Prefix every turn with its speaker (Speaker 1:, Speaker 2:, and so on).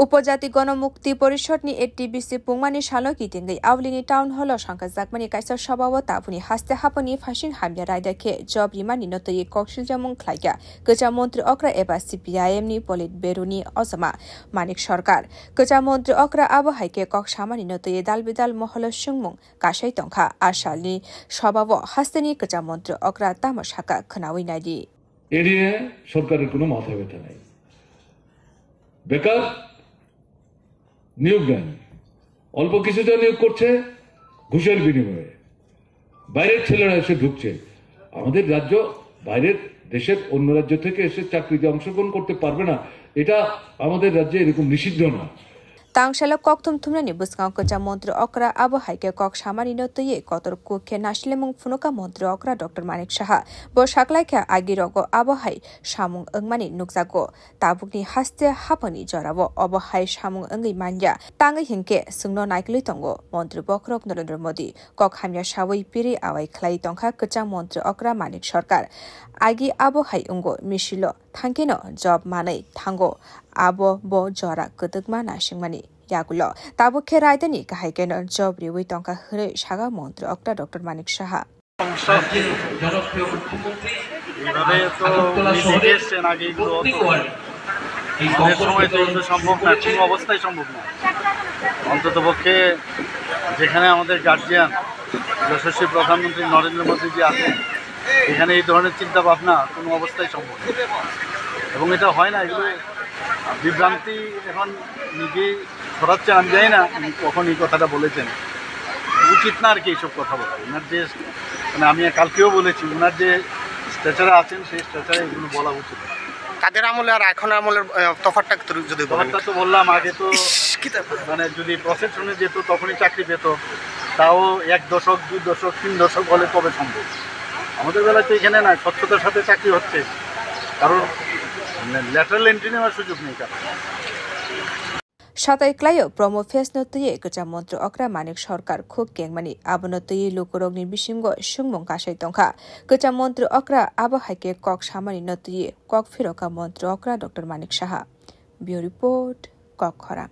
Speaker 1: উপজাতি গণমুক্তি পরিষদनि एटीबीसी पुंमानि सालो गिदिंगै आवलिनि टाउन हल संका जाकमानि काइसा सभाव ताबुनि हास्ते हापनि फासिन हामया रायदाखे जब रिमानि नतयै कौशल जमुं ख्लाइया गोजा मन्त्री अक्रा एबा सीपीआईएम नि पलिट बेरुनि अजमा मानिक सरकार गोजा मन्त्री अक्रा आबो हाइके कक्षामानि नतयै दालबिदाल महल सुंमुं कासाय तंखा आसालनि सभाव हास्तेनि गोजा मन्त्री अक्रा तामसाका खोनावै नायदि
Speaker 2: এড়িয়ে সরকারের কোনো মাথা ব্যথা নাই বেকার নিয়োগ দেন অল্প কিছুটা নিয়োগ করছে ঘুষের বিনিময়ে বাইরের ছেলেরা এসে ঢুকছে আমাদের রাজ্য বাইরের দেশের অন্য রাজ্য থেকে এসে চাকরিতে অংশগ্রহণ করতে পারবে না এটা আমাদের রাজ্যে এরকম নিষিদ্ধ না
Speaker 1: तांगशाला कक्थुम थुमनानि बुसगाव गोजा मन्त्री अक्रा आबो हाइके कक सामानि नतयै कतर कुखे नासलेमुं फुनुका मन्त्री अक्रा डॉक्टर मानिक साहा बो साकलाइखे आगिरगो आबो हाइ सामुं ओंमानि नुकजागो ताबुकनि हास्ते हापनि जराबो अबो हाइ सामुं ओंगै मान्या तांगै हिंके सुंनो नाइकलै तंगो मन्त्री बखरक नरेंद्र मोदी कक हामया सावै पिरि आवाइ खलाई तंखा गोजा मन्त्री अक्रा मानिक सरकार आगि आबो हाइ उंगो मिसिलो थांकेनो जब मानै थांगो आबो बो जरा गदगमा नासिंमानि यागुलो ताबुखे रायदानि गाहायकेनो जब रिवै तंका हरै सागा मन्त्री अक्रा डॉक्टर मानिक साहा
Speaker 3: অন্ততপক্ষে যেখানে আমাদের গার্জিয়ান যশস্বী প্রধানমন্ত্রী নরেন্দ্র মোদীজি আছেন এখানে এই ধরনের চিন্তা ভাবনা কোনো অবস্থায় সম্ভব না এবং এটা হয় না এগুলো বিভ্রান্তি এখন নিজেই ছড়াচ্ছেন আমি জানি না কখন এই কথাটা বলেছেন উচিত না আর কি এইসব কথা বলা ওনার যে মানে আমি কালকেও বলেছি ওনার যে স্ট্যাচারে আছেন সেই স্ট্যাচারে এগুলো বলা উচিত
Speaker 4: তাদের আমলে আর এখন আমলের তফাৎটা যদি
Speaker 3: তফাৎটা তো বললাম আগে তো মানে যদি প্রসেস শুনে যেত তখনই চাকরি পেত তাও 1 দশক 2 দশক 3 দশক হলে কবে সম্ভব আমাদের বেলায় তো এখানে না স্বচ্ছতার সাথে চাকরি হচ্ছে কারণ ল্যাটারাল এন্ট্রি নেওয়ার সুযোগ নেই কারণ
Speaker 1: সাতাই ক্লাইও প্রমো ফেস নতयै गोजा मन्त्री अक्रा मानिक सरकार खुक केंगमानि आबो नतयै लोकरगनि बिसिंगो सुंमुं कासाय तंखा गोजा मन्त्री अक्रा आबो हाइके कक सामानि नतयै कक फिरका मन्त्री अक्रा doctor Manik Saha bureau report कक खरा।